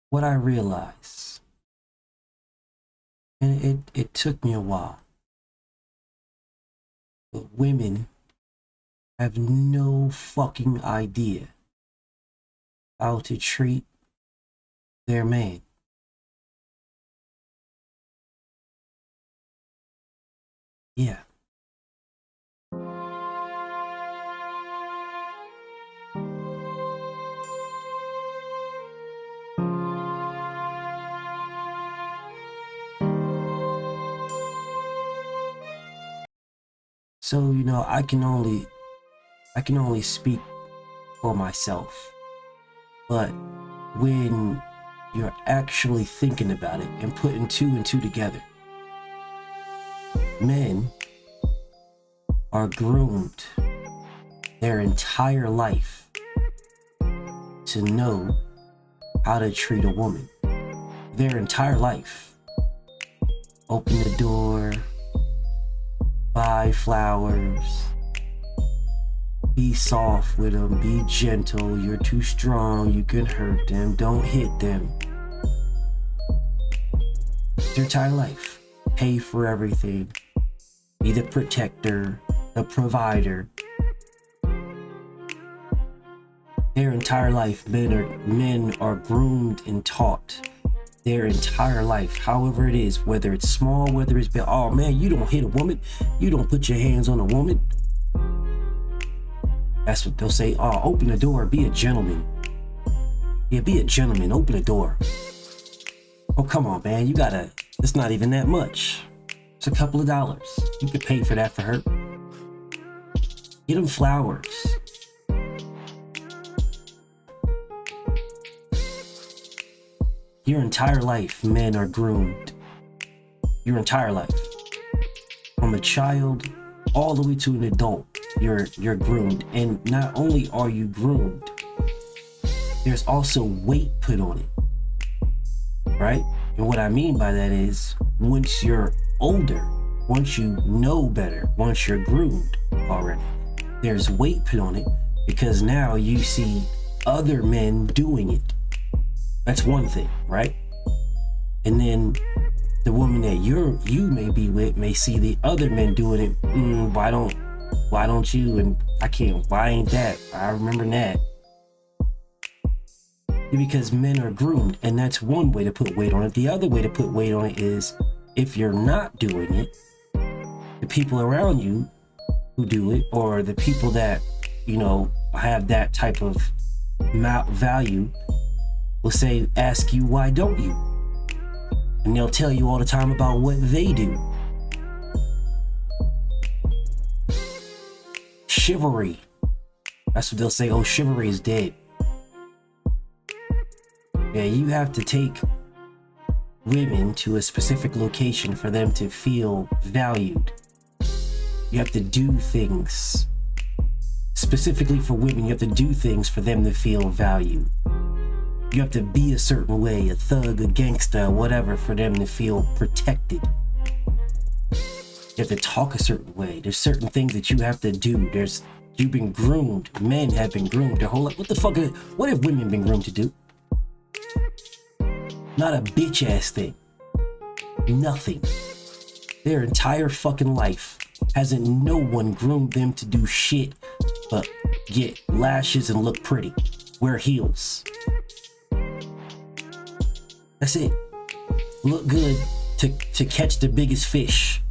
what I realized, and it took me a while, but women have no fucking idea how to treat their man. Yeah. So, I can only speak for myself. But when you're actually thinking about it and putting two and two together, men are groomed their entire life to know how to treat a woman. Their entire life. Open the door, buy flowers, be soft with them, be gentle, you're too strong, you can hurt them, don't hit them. Their entire life. Pay for everything. Be the protector, the provider. Their entire life, men are groomed and taught their entire life, however it is, whether it's small, whether it's big. Oh man, you don't hit a woman, you don't put your hands on a woman. That's what they'll say. Oh, open the door, be a gentleman. Yeah, be a gentleman, open the door. Oh, come on, man, it's not even that much. It's a couple of dollars. You could pay for that for her. Get them flowers. Your entire life, men are groomed. Your entire life. From a child all the way to an adult, you're groomed. And not only are you groomed, there's also weight put on it. Right? And what I mean by that is, once you're older, once you know better, once you're groomed already, there's weight put on it because now you see other men doing it. That's one thing, right? And then the woman that you may be with may see the other men doing it. Why don't you? And I can't. Why ain't that? I remember that. Because men are groomed, and that's one way to put weight on it. The other way to put weight on it is if you're not doing it, the people around you who do it, or the people that have that type of value, will ask you, why don't you? And they'll tell you all the time about what they do. Chivalry. That's what they'll say. Oh, chivalry is dead. Yeah, you have to take women to a specific location for them to feel valued. You have to do things. Specifically for women, you have to do things for them to feel valued. You have to be a certain way, a thug, a gangster, whatever, for them to feel protected. You have to talk a certain way. There's certain things that you have to do. You've been groomed. Men have been groomed their whole life. What have women been groomed to do? Not a bitch ass thing. Nothing. Their entire fucking life hasn't no one groomed them to do shit but get lashes and look pretty. Wear heels. That's it. Look good to catch the biggest fish.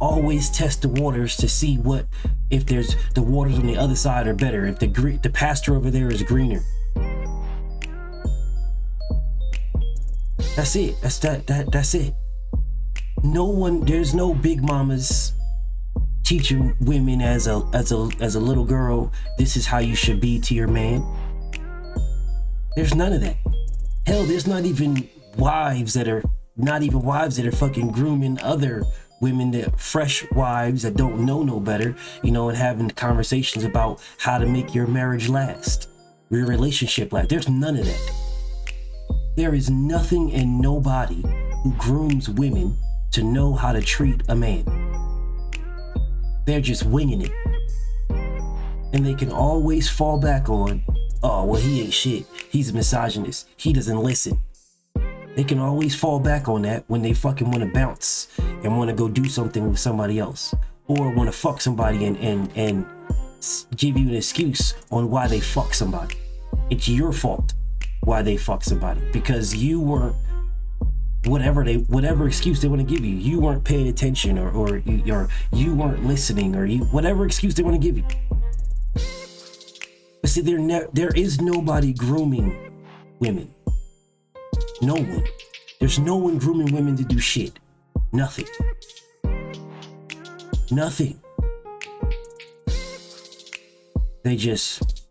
Always test the waters to see if the waters on the other side are better, if the pasture over there is greener. That's it. That's it. There's no big mamas teaching women as a little girl, this is how you should be to your man. There's none of that. Hell, there's not even wives that are fucking grooming other women, that fresh wives that don't know no better, and having conversations about how to make your marriage last, your relationship last. There's none of that. There is nothing and nobody who grooms women to know how to treat a man. They're just winging it. And they can always fall back on, oh, well, he ain't shit. He's a misogynist. He doesn't listen. They can always fall back on that when they fucking want to bounce and want to go do something with somebody else, or want to fuck somebody and give you an excuse on why they fuck somebody. It's your fault why they fuck somebody, because you weren't whatever excuse they want to give you. You weren't paying attention, or you weren't listening, or whatever excuse they want to give you. But see, there is nobody grooming women. No one. There's no one grooming women to do shit. Nothing. Nothing. They just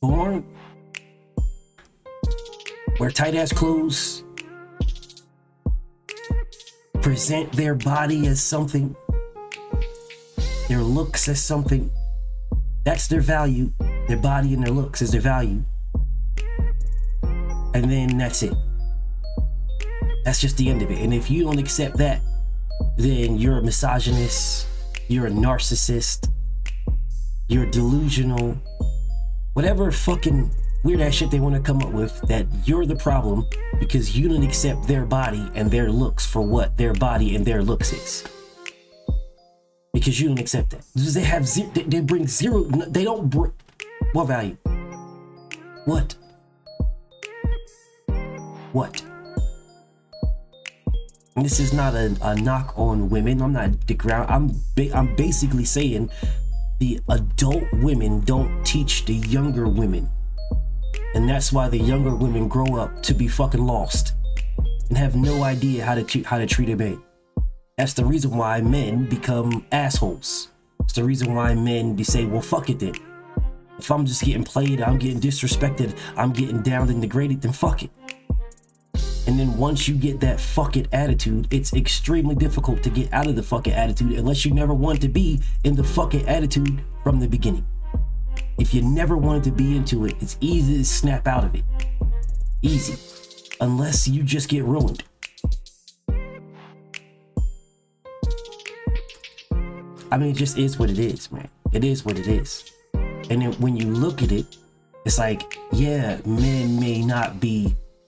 born, wear tight ass clothes, present their body as something, their looks as something. That's their value. Their body and their looks is their value. And then that's it. That's just the end of it. And if you don't accept that, then you're a misogynist, you're a narcissist, you're delusional, whatever fucking weird ass shit they want to come up with, that you're the problem because you don't accept their body and their looks for what their body and their looks is. Because you don't accept that. Because they have they bring zero, they don't bring, what value? What? What? And this is not a knock on women. I'm not I'm basically saying the adult women don't teach the younger women. And that's why the younger women grow up to be fucking lost and have no idea how to treat a man. That's the reason why men become assholes. It's the reason why men say, well, fuck it then. If I'm just getting played, I'm getting disrespected, I'm getting downed and degraded, then fuck it. And then once you get that fuck it attitude, it's extremely difficult to get out of the fuck it attitude unless you never want to be in the fuck it attitude from the beginning. If you never wanted to be into it, it's easy to snap out of it. Easy. Unless you just get ruined. I mean, it just is what it is, man. It is what it is. And then when you look at it, it's like, yeah,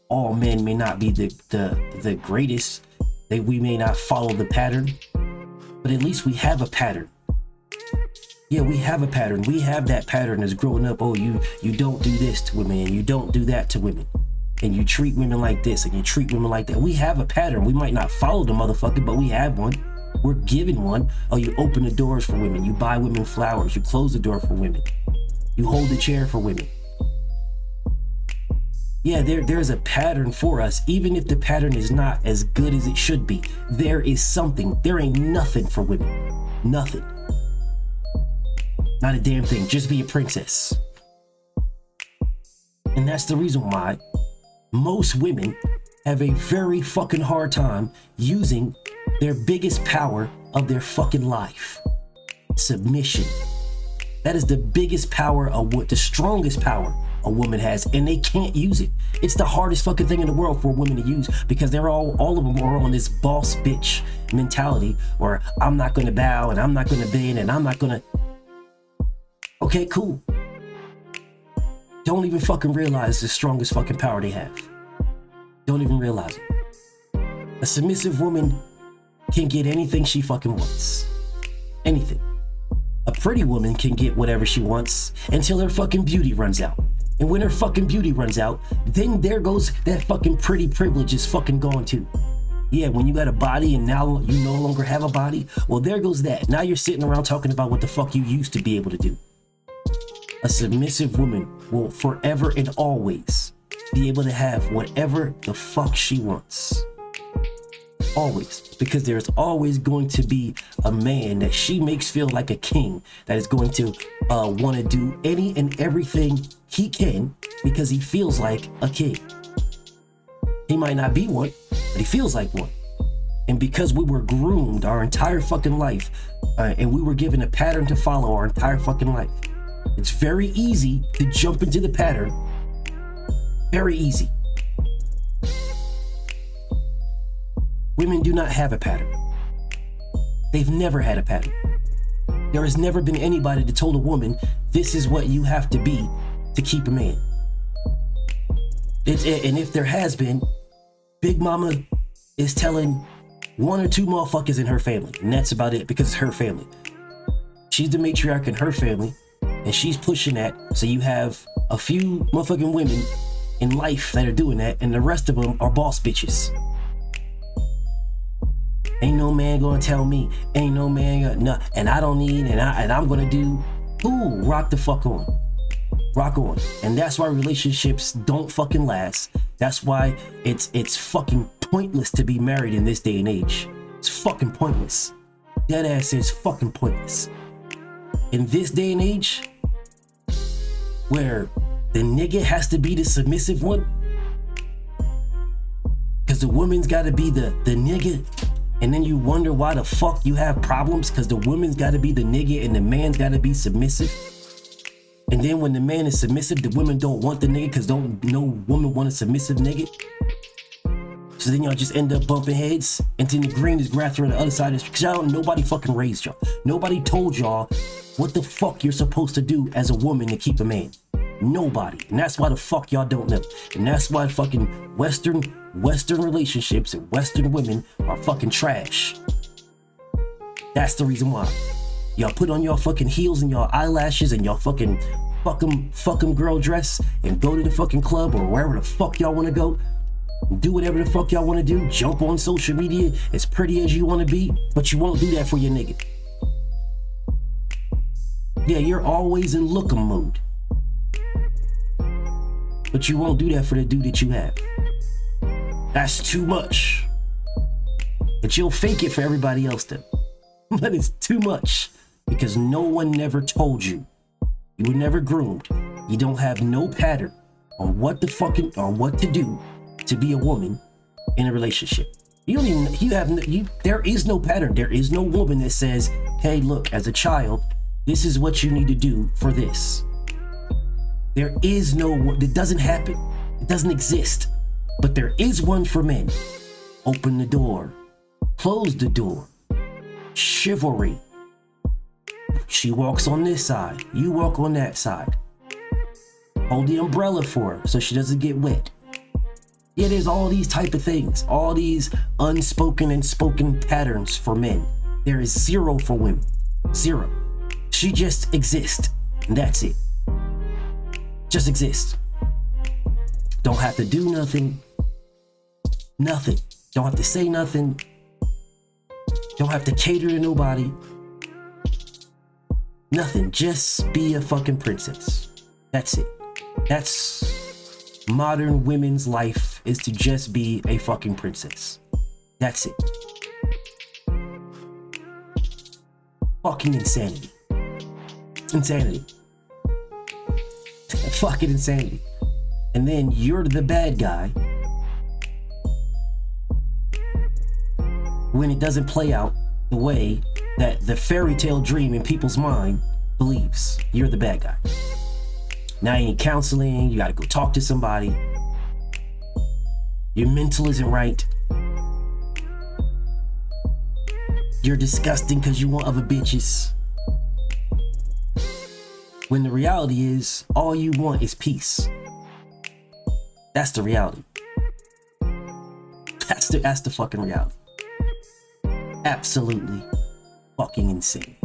all men may not be the greatest. We may not follow the pattern, but at least we have a pattern. Yeah, we have a pattern. We have that pattern as growing up. Oh, you don't do this to women, and you don't do that to women, and you treat women like this, and you treat women like that. We have a pattern. We might not follow the motherfucker, but we have one. We're given one. Oh, you open the doors for women. You buy women flowers. You close the door for women. You hold the chair for women. Yeah, there's a pattern for us. Even if the pattern is not as good as it should be, there is something. There ain't nothing for women. Nothing. Not a damn thing. Just be a princess. And that's the reason why most women have a very fucking hard time using their biggest power of their fucking life. Submission. That is the biggest power of the strongest power a woman has, and they can't use it. It's the hardest fucking thing in the world for a woman to use because they're all of them are on this boss bitch mentality where I'm not gonna bow and I'm not gonna bend and I'm not gonna. Okay, cool. Don't even fucking realize the strongest fucking power they have. Don't even realize it. A submissive woman can get anything she fucking wants. Anything. A pretty woman can get whatever she wants until her fucking beauty runs out. And when her fucking beauty runs out, then there goes that fucking pretty privilege is fucking gone too. Yeah, when you got a body and now you no longer have a body, well, there goes that. Now you're sitting around talking about what the fuck you used to be able to do. A submissive woman will forever and always be able to have whatever the fuck she wants. Always. Because there's always going to be a man that she makes feel like a king that is going to want to do any and everything he can because he feels like a king. He might not be one, but he feels like one. And because we were groomed our entire fucking life and we were given a pattern to follow our entire fucking life, it's very easy to jump into the pattern. Very easy. Women do not have a pattern. They've never had a pattern. There has never been anybody that told a woman, this is what you have to be to keep a man. And if there has been, Big Mama is telling one or two motherfuckers in her family, and that's about it because it's her family. She's the matriarch in her family, and she's pushing that. So you have a few motherfucking women in life that are doing that, and the rest of them are boss bitches. Ain't no man gonna tell me, ain't no man gonna, nah, and I don't need, and I'm gonna do. Ooh, rock the fuck on. Rock on. And that's why relationships don't fucking last. That's why it's fucking pointless to be married in this day and age. It's fucking pointless. Dead ass is fucking pointless. In this day and age, where the nigga has to be the submissive one, because the woman's gotta be the nigga, and then you wonder why the fuck you have problems, because the woman's gotta be the nigga and the man's gotta be submissive. And then when the man is submissive, the women don't want the nigga because no woman want a submissive nigga. So then y'all just end up bumping heads, and then the green is grass on the other side of the street. Because y'all, nobody fucking raised y'all. Nobody told y'all what the fuck you're supposed to do as a woman to keep a man. Nobody. And that's why the fuck y'all don't know. And that's why fucking Western relationships and Western women are fucking trash. That's the reason why. Y'all put on your fucking heels and your eyelashes and your fucking girl dress and go to the fucking club or wherever the fuck y'all want to go. Do whatever the fuck y'all want to do. Jump on social media as pretty as you want to be, but you won't do that for your nigga. Yeah, you're always in lookum mode, but you won't do that for the dude that you have. That's too much. But you'll fake it for everybody else though. But it's too much because no one never told you. You were never groomed. You don't have no pattern on what to do to be a woman in a relationship. There is no pattern. There is no woman that says, hey, look, as a child, this is what you need to do for this. There is no, it doesn't happen. It doesn't exist. But there is one for men. Open the door. Close the door. Chivalry. She walks on this side. You walk on that side. Hold the umbrella for her so she doesn't get wet. Yeah, there's all these type of things. All these unspoken and spoken patterns for men. There is zero for women. Zero. She just exists. And that's it. Just exist. Don't have to do nothing. Nothing. Don't have to say nothing. Don't have to cater to nobody. Nothing. Just be a fucking princess. That's it. That's modern women's life, is to just be a fucking princess. That's it. Fucking insanity. Insanity. Fucking insanity. And then you're the bad guy when it doesn't play out the way that the fairy tale dream in people's mind believes. You're the bad guy. Now you need counseling, you gotta go talk to somebody. Your mental isn't right. You're disgusting because you want other bitches. When the reality is, all you want is peace. That's the reality. That's the fucking reality. Absolutely fucking insane.